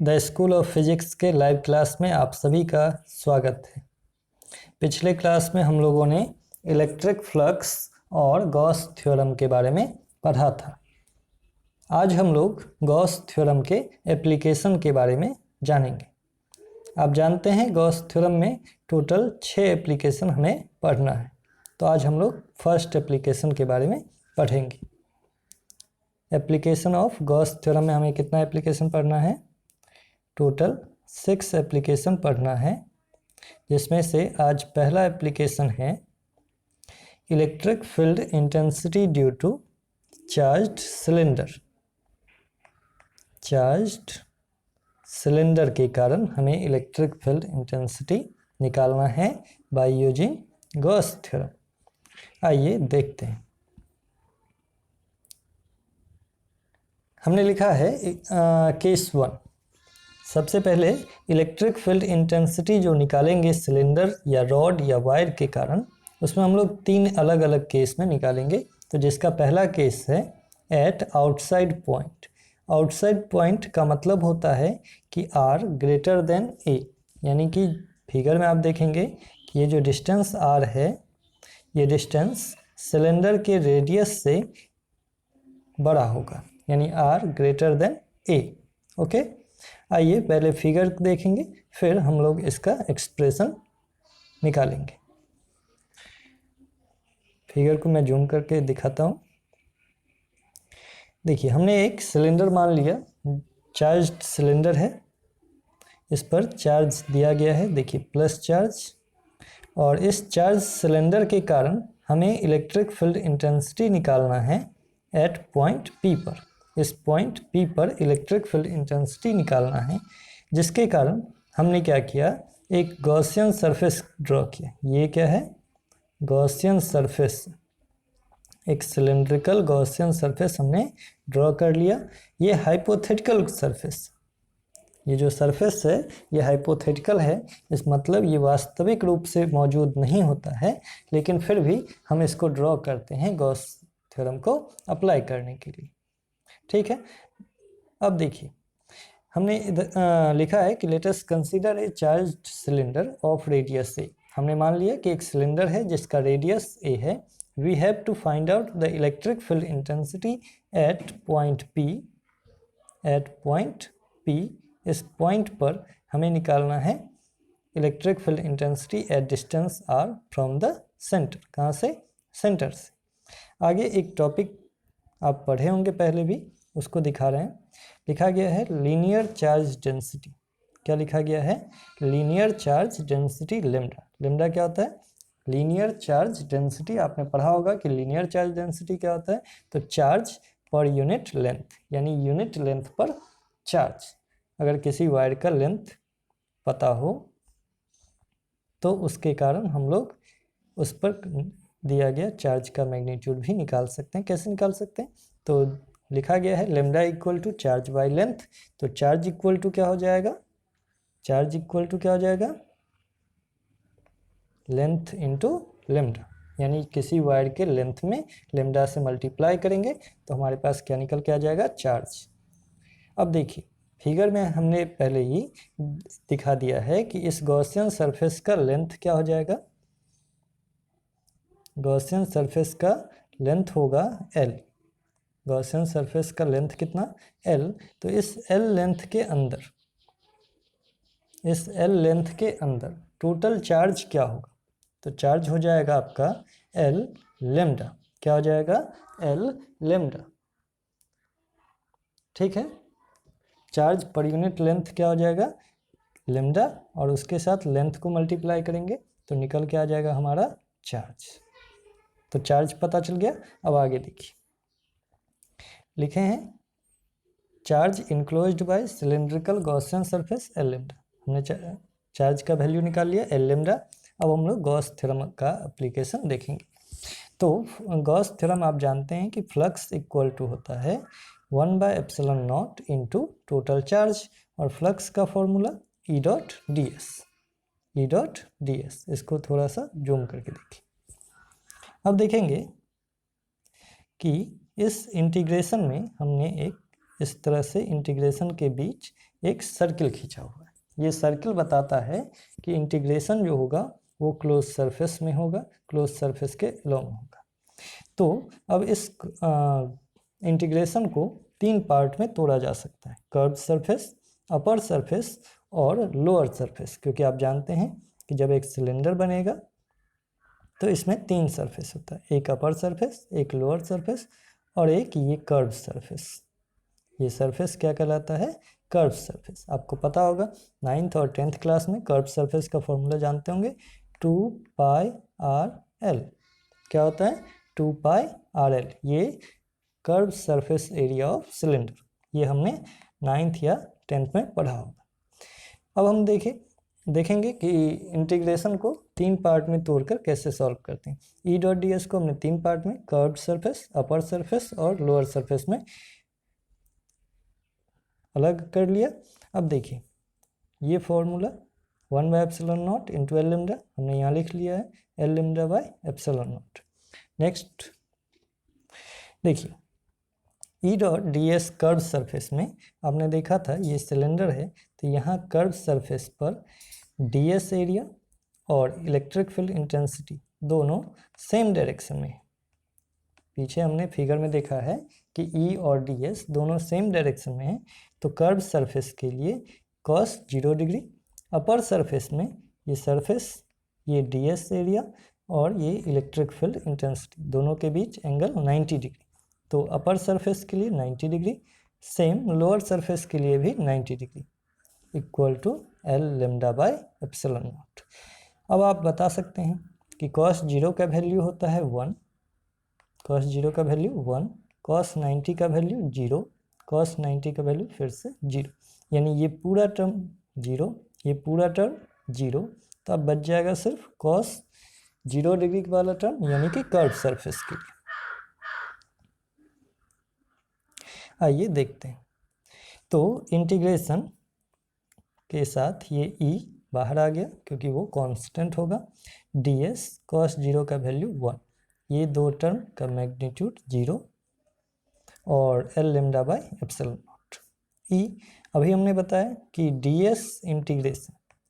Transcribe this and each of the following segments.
The school of physics के live class में आप सभी का स्वागत है। पिछले क्लास में हम लोगों ने इलेक्ट्रिक फ्लक्स और गॉस थ्योरम के बारे में पढ़ा था। आज हम लोग गॉस थ्योरम के एप्लीकेशन के बारे में जानेंगे। आप जानते हैं गॉस थ्योरम में टोटल 6 एप्लीकेशन हमें पढ़ना है, तो आज हम लोग फर्स्ट एप्लीकेशन के बारे में पढ़ेंगे। एप्लीकेशन ऑफ गॉस थ्योरम में हमें कितना एप्लीकेशन पढ़ना है? टोटल 6 एप्लीकेशन पढ़ना है, जिसमें से आज पहला एप्लीकेशन है electric field intensity due to charged cylinder. Charged cylinder के कारण हमें इलेक्ट्रिक फील्ड इंटेंसिटी निकालना है बाय यूजिंग गॉस थ्योरम। आइए देखते हैं। हमने लिखा है केस 1। सबसे पहले इलेक्ट्रिक फील्ड इंटेंसिटी जो निकालेंगे सिलेंडर या रॉड या वायर के कारण, उसमें हम लोग 3 अलग अलग केस में निकालेंगे। तो जिसका पहला केस है at outside point. Outside point का मतलब होता है कि आर ग्रेटर देन ए, यानी कि फिगर में आप देखेंगे कि ये जो डिस्टेंस आर है, ये डिस्टेंस सिलेंडर के रेडियस से बड़ा होगा, यानी r greater than a. Okay, आइए पहले फिगर देखेंगे, फिर हम लोग इसका एक्सप्रेशन निकालेंगे। फिगर को मैं जूम करके दिखाता हूँ। देखिए, हमने एक सिलेंडर मान लिया, चार्ज्ड सिलेंडर है, इस पर चार्ज दिया गया है, देखिए प्लस चार्ज। और इस चार्ज सिलेंडर के कारण हमें इलेक्ट्रिक फील्ड इंटेंसिटी निकालना है एट पॉइंट पी पर। इस पॉइंट पी पर इलेक्ट्रिक फील्ड इंटेंसिटी निकालना है, जिसके कारण हमने क्या किया, एक गॉसियन सरफेस ड्रॉ किया। ये क्या है? Gaussian surface. एक सिलेंड्रिकल गॉसियन सरफेस हमने ड्रॉ कर लिया। ये हाइपोथेटिकल सरफेस, ये जो सरफेस है ये हाइपोथेटिकल है। इस मतलब ये वास्तविक रूप से मौजूद नहीं होता है, लेकिन फिर भी हम इसको ड्रॉ करते हैं गॉस थ्योरम को अप्लाई करने के लिए। ठीक है, अब देखिए, हमने लिखा है कि let us consider a charged cylinder of radius A. हमने मान लिया कि एक सिलेंडर है जिसका रेडियस ए है। We have to find out the electric field intensity at point p. At point p, इस पॉइंट पर हमें निकालना है electric field intensity at distance r from the centre. कहाँ से? सेंटर से। आगे एक टॉपिक आप पढ़े होंगे पहले भी, उसको दिखा रहे हैं। लिखा गया है लीनियर चार्ज डेंसिटी। क्या लिखा गया है? Linear charge density lambda. Lambda क्या होता है? Linear charge density. आपने पढ़ा होगा कि लीनियर चार्ज डेंसिटी क्या होता है। तो चार्ज पर यूनिट लेंथ, यानी यूनिट लेंथ पर चार्ज। अगर किसी वायर का लेंथ पता हो तो उसके कारण हम लोग उस पर दिया गया चार्ज का मैग्नीट्यूड भी निकाल सकते हैं। कैसे निकाल सकते हैं? तो लिखा गया है lambda equal to charge by length. तो चार्ज इक्वल टू क्या हो जाएगा? चार्ज इक्वल टू क्या हो जाएगा? लेंथ इंटू लेम्डा, यानी किसी वायर के लेंथ में लेम्डा से मल्टीप्लाई करेंगे तो हमारे पास क्या निकल के आ जाएगा? चार्ज। अब देखिए, फिगर में हमने पहले ही दिखा दिया है कि इस गॉसियन सरफेस का लेंथ क्या हो जाएगा। गॉसियन सरफेस का लेंथ होगा L। गॉसियन सरफेस का लेंथ कितना? L। तो इस L लेंथ के अंदर, इस L लेंथ के अंदर टोटल चार्ज क्या होगा? तो चार्ज हो जाएगा आपका L लेम्डा। क्या हो जाएगा? L lambda. ठीक है, चार्ज पर यूनिट लेंथ क्या हो जाएगा? लेम्डा, और उसके साथ लेंथ को मल्टीप्लाई करेंगे तो निकल के आ जाएगा हमारा चार्ज। तो चार्ज पता चल गया। अब आगे देखिए, लिखे हैं charge enclosed bye cylindrical Gaussian surface L lambda. हमने चार्ज का वैल्यू निकाल लिया एल लेम्डा। अब हम लोग गॉस थ्योरम का एप्लीकेशन देखेंगे। तो गॉस थ्योरम आप जानते हैं कि फ्लक्स इक्वल टू होता है 1/ε0 इंटू टोटल चार्ज, और फ्लक्स का फॉर्मूला ई डॉट डी एस। ई डॉट डी एस, इसको थोड़ा सा जूम करके देखिए। अब देखेंगे कि इस इंटीग्रेशन में हमने एक इस तरह से इंटीग्रेशन के बीच एक सर्किल खींचा हुआ है। ये सर्किल बताता है कि इंटीग्रेशन जो होगा वो क्लोज सरफेस में होगा, क्लोज सरफेस के अलोंग होगा। तो अब इस इंटीग्रेशन को 3 पार्ट में तोड़ा जा सकता है, कर्व सरफेस, अपर सरफेस और लोअर सरफेस। क्योंकि आप जानते हैं कि जब एक सिलेंडर बनेगा तो इसमें 3 सरफेस होता है, एक अपर सरफेस, एक लोअर सरफेस और एक ये कर्व सरफेस। ये सरफेस क्या कहलाता है? Curve surface. आपको पता होगा 9th और 10th क्लास में कर्व सरफेस का फॉर्मूला जानते होंगे, 2πr_l। क्या होता है? 2πr_l। ये curve surface area of cylinder, ये हमने 9th या 10th में पढ़ा होगा। अब हम देखेंगे कि इंटीग्रेशन को 3 पार्ट में तोड़कर कैसे सॉल्व करते हैं। E.ds को हमने 3 पार्ट में, कर्व्ड सरफेस, अपर सरफेस और लोअर सरफेस में अलग कर लिया। अब देखिए ये फॉर्मूला 1/ε0 इंटू एल लेमडा हमने यहाँ लिख लिया है, एल लेमडा बाय ε0। नेक्स्ट देखिए E.ds कर्व सरफेस में आपने देखा था ये सिलेंडर है, तो यहाँ कर्व सरफेस पर ds एरिया और इलेक्ट्रिक फील्ड इंटेंसिटी दोनों सेम डायरेक्शन में है। पीछे हमने फिगर में देखा है कि E और ds दोनों सेम डायरेक्शन में है, तो कर्व सरफेस के लिए cos 0 डिग्री, अपर सरफेस में ये सरफेस, ये ds एरिया और ये इलेक्ट्रिक फील्ड इंटेंसिटी दोनों के बीच एंगल 90 डिग्री। तो अपर सरफेस के लिए 90 डिग्री, सेम लोअर सरफेस के लिए भी 90 degree, equal to L lambda by ε0। अब आप बता सकते हैं कि cos 0 का वैल्यू होता है 1, cos 0 का वैल्यू 1, cos 90 का वैल्यू 0, cos 90 का वैल्यू फिर से 0, यानी ये पूरा टर्म 0, ये पूरा टर्म 0। तो अब बच जाएगा सिर्फ cos 0 डिग्री वाला टर्म, यानी कि कर्व सरफेस के लिए। आइए देखते हैं। तो इंटीग्रेशन के साथ ये e बाहर आ गया क्योंकि वो कांस्टेंट होगा, ds cos 0 का वैल्यू 1, ये दो टर्म का मैग्नीट्यूड 0 और एल लेमडा बाय ε0। e अभी हमने बताया कि ds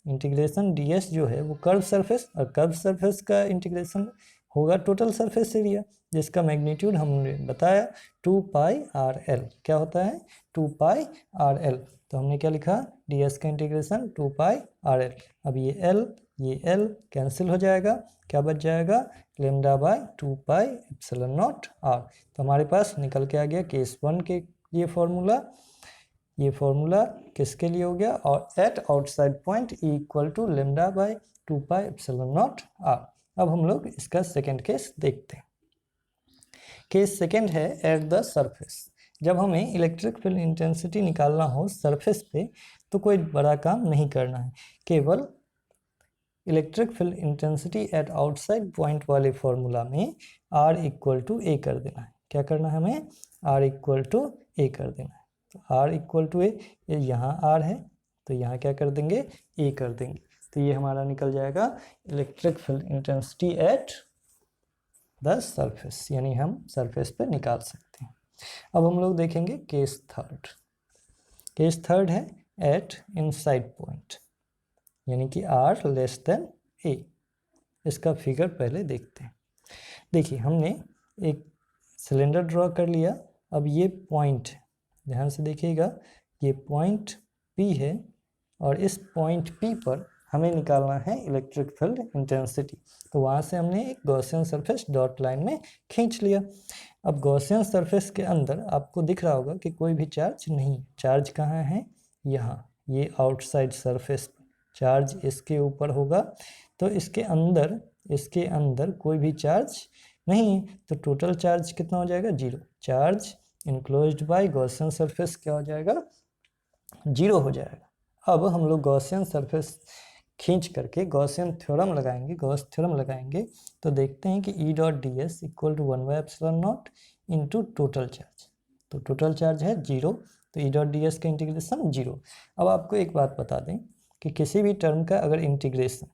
इंटीग्रेशन ds जो है वो कर्व सरफेस, और कर्व सरफेस का इंटीग्रेशन होगा टोटल सरफेस एरिया, जिसका मैग्नीट्यूड हमने बताया 2πr_l। क्या होता है? 2πr_l। तो हमने क्या लिखा? ds का इंटीग्रेशन 2πr_l। अब ये l कैंसिल हो जाएगा, क्या बच जाएगा? Lambda by 2πε0r। तो हमारे पास निकल के आ गया केस 1 के ये फॉर्मूला किसके लिए हो गया? और at outside point E equal to lambda by 2πε0r। अब हम लोग इसका सेकेंड केस देखते हैं। केस सेकेंड है एट द सरफेस। जब हमें इलेक्ट्रिक फील्ड इंटेंसिटी निकालना हो सरफेस पे तो कोई बड़ा काम नहीं करना है, केवल electric field intensity eight outside point वाले फॉर्मूला में R इक्वल टू ए कर देना है। क्या करना है हमें? R इक्वल टू ए कर देना है। तो R इक्वल टू ए, यहाँ R है तो यहाँ क्या कर देंगे? ए कर देंगे। तो ये हमारा निकल जाएगा electric field intensity eight the surface, यानी हम सरफेस पे निकाल सकते हैं। अब हम लोग देखेंगे केस थर्ड। केस थर्ड है एट इनसाइड पॉइंट, यानी कि R लेस देन ए। इसका फिगर पहले देखते हैं। देखिए हमने एक सिलेंडर ड्रॉ कर लिया। अब ये पॉइंट है, ध्यान से देखिएगा, ये पॉइंट P है और इस पॉइंट P पर हमें निकालना है इलेक्ट्रिक फील्ड इंटेंसिटी। तो वहाँ से हमने एक गॉसियन सरफेस डॉट लाइन में खींच लिया। अब गॉसियन सरफेस के अंदर आपको दिख रहा होगा कि कोई भी चार्ज नहीं। चार्ज कहाँ है? यहाँ, ये आउटसाइड सरफेस पर चार्ज इसके ऊपर होगा, तो इसके अंदर कोई भी चार्ज नहीं है, तो टोटल चार्ज कितना हो जाएगा? 0। Charge enclosed bye Gaussian surface क्या हो जाएगा? 0 हो जाएगा। अब हम लोग गॉसियन सरफेस खींच करके गॉसियन थ्योरम लगाएंगे, गॉस थ्योरम लगाएंगे, तो देखते हैं कि E.ds equal to 1/ε0 into total charge. तो टोटल चार्ज है 0, तो E.ds का इंटीग्रेशन 0। अब आपको एक बात बता दें कि किसी भी टर्म का अगर इंटीग्रेशन,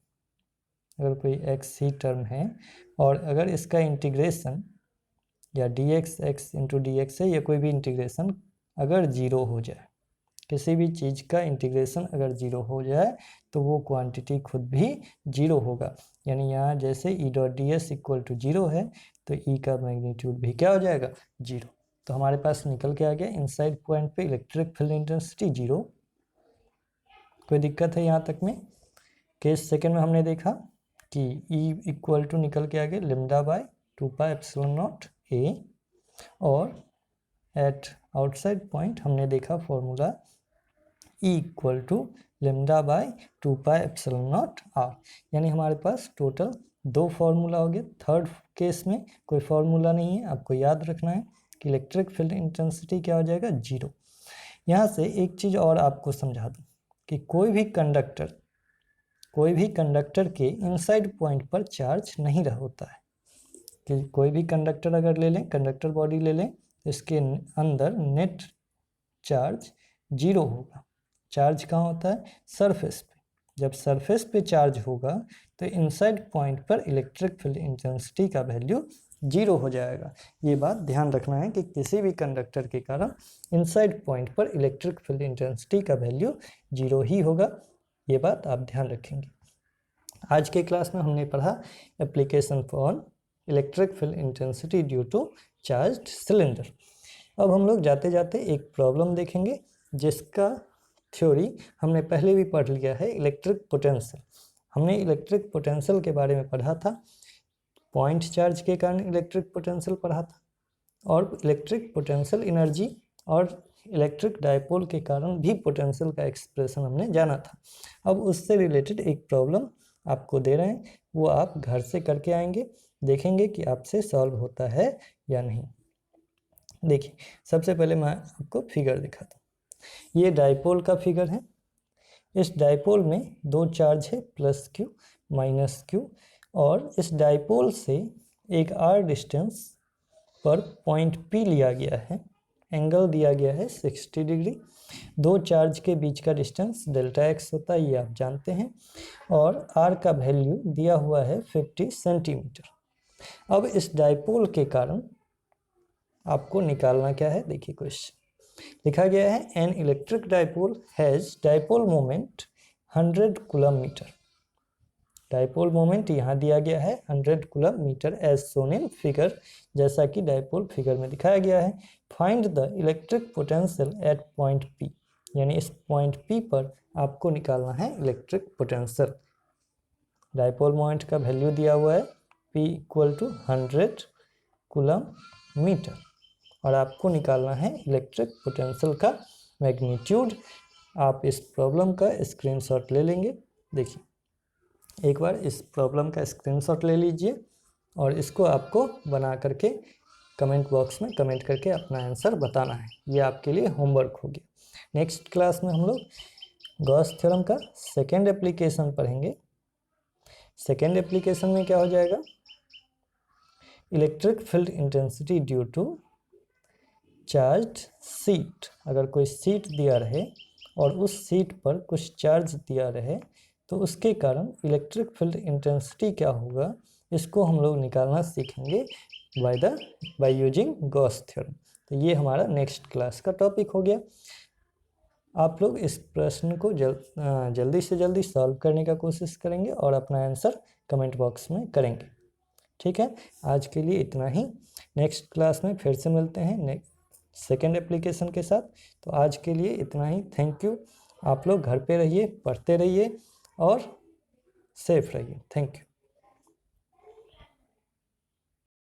अगर कोई x ही टर्म है और अगर इसका इंटीग्रेशन या dx x into D x है या कोई भी इंटीग्रेशन अगर ज़ीरो हो जाए, किसी भी चीज़ का इंटीग्रेशन अगर ज़ीरो हो जाए तो वो क्वांटिटी खुद भी ज़ीरो होगा। यानी यहाँ जैसे E dot d s equal to zero है तो ई का मैग्नीट्यूड भी क्या हो जाएगा, ज़ीरो। तो हमारे पास निकल के आ गया इनसाइड पॉइंट पे इलेक्ट्रिक फील्ड इंटेंसिटी ज़ीरो। कोई दिक्कत है यहाँ तक में? केस सेकेंड में हमने देखा कि ई इक्वल टू निकल के आ गया lambda by 2 pi epsilon naught a, और एट आउटसाइड पॉइंट हमने देखा formula E equal to lambda by 2 pi epsilon naught r. यानी हमारे पास टोटल 2 फार्मूला हो गए। थर्ड केस में कोई फार्मूला नहीं है, आपको याद रखना है कि इलेक्ट्रिक फील्ड इंटेंसिटी क्या हो जाएगा, जीरो। यहाँ से एक चीज़ और आपको समझा दूँ कि कोई भी कंडक्टर के इनसाइड पॉइंट पर चार्ज नहीं होता है। कि कोई भी कंडक्टर अगर ले लें, कंडक्टर बॉडी ले लें, तो इसके अंदर नेट चार्ज जीरो होगा। चार्ज कहाँ होता है, सरफेस पे। जब सरफेस पे चार्ज होगा तो इनसाइड पॉइंट पर इलेक्ट्रिक फील्ड इंटेंसिटी का वैल्यू जीरो हो जाएगा। ये बात ध्यान रखना है कि किसी भी कंडक्टर के कारण इनसाइड पॉइंट पर इलेक्ट्रिक फील्ड इंटेंसिटी का वैल्यू जीरो ही होगा। ये बात आप ध्यान रखेंगे। आज के क्लास में हमने पढ़ा application for electric field intensity due to charged cylinder. अब हम लोग जाते जाते एक प्रॉब्लम देखेंगे जिसका थ्योरी हमने पहले भी पढ़ लिया है, इलेक्ट्रिक पोटेंशियल। हमने इलेक्ट्रिक पोटेंशियल के बारे में पढ़ा था, पॉइंट चार्ज के कारण इलेक्ट्रिक पोटेंशियल पढ़ा था, और इलेक्ट्रिक पोटेंशियल एनर्जी और इलेक्ट्रिक डायपोल के कारण भी पोटेंशियल का एक्सप्रेशन हमने जाना था। अब उससे रिलेटेड एक प्रॉब्लम आपको दे रहे हैं, वो आप घर से करके आएंगे, देखेंगे कि आपसे सॉल्व होता है या नहीं। देखिए, सबसे पहले मैं आपको फिगर दिखाता हूँ। ये डायपोल का फिगर है। इस डायपोल में 2 चार्ज है, प्लस क्यू माइनस क्यू, और इस डायपोल से एक आर डिस्टेंस पर पॉइंट पी लिया गया है। एंगल दिया गया है 60 डिग्री। 2 चार्ज के बीच का डिस्टेंस डेल्टा एक्स होता है, ये आप जानते हैं, और आर का वैल्यू दिया हुआ है 50 सेंटीमीटर। अब इस डायपोल के कारण आपको निकालना क्या है, देखिए क्वेश्चन लिखा गया है, an electric dipole has dipole moment 100 coulomb metre. Dipole moment यहाँ दिया गया है 100 coulomb metre as shown in figure, जैसा कि डायपोल फिगर में दिखाया गया है। Find the electric potential at point p, यानी इस पॉइंट पी पर आपको निकालना है इलेक्ट्रिक पोटेंशियल। डायपोल मोमेंट का वैल्यू दिया हुआ है P equal to 100 coulomb metre, और आपको निकालना है इलेक्ट्रिक पोटेंशियल का मैग्नीट्यूड। आप इस प्रॉब्लम का स्क्रीनशॉट ले लेंगे। देखिए, एक बार इस प्रॉब्लम का स्क्रीनशॉट ले लीजिए और इसको आपको बना करके कमेंट बॉक्स में कमेंट करके अपना आंसर बताना है। ये आपके लिए होमवर्क हो गया। नेक्स्ट क्लास में हम लोग गॉस थ्योरम का सेकेंड एप्लीकेशन पढ़ेंगे। सेकेंड एप्लीकेशन में क्या हो जाएगा, electric field intensity due to charged sheet. अगर कोई सीट दिया रहे और उस सीट पर कुछ चार्ज दिया रहे तो उसके कारण इलेक्ट्रिक फील्ड इंटेंसिटी क्या होगा, इसको हम लोग निकालना सीखेंगे बाय यूजिंग गॉस थ्योरम। तो ये हमारा नेक्स्ट क्लास का टॉपिक हो गया। आप लोग इस प्रश्न को जल्दी से जल्दी सॉल्व करने का कोशिश करेंगे और अपना आंसर कमेंट बॉक्स में करेंगे। ठीक है, आज के लिए इतना ही। नेक्स्ट क्लास में फिर से मिलते हैं सेकेंड एप्लीकेशन के साथ। तो आज के लिए इतना ही। Thank you. आप लोग घर पे रहिए, पढ़ते रहिए और सेफ रहिए। Thank you.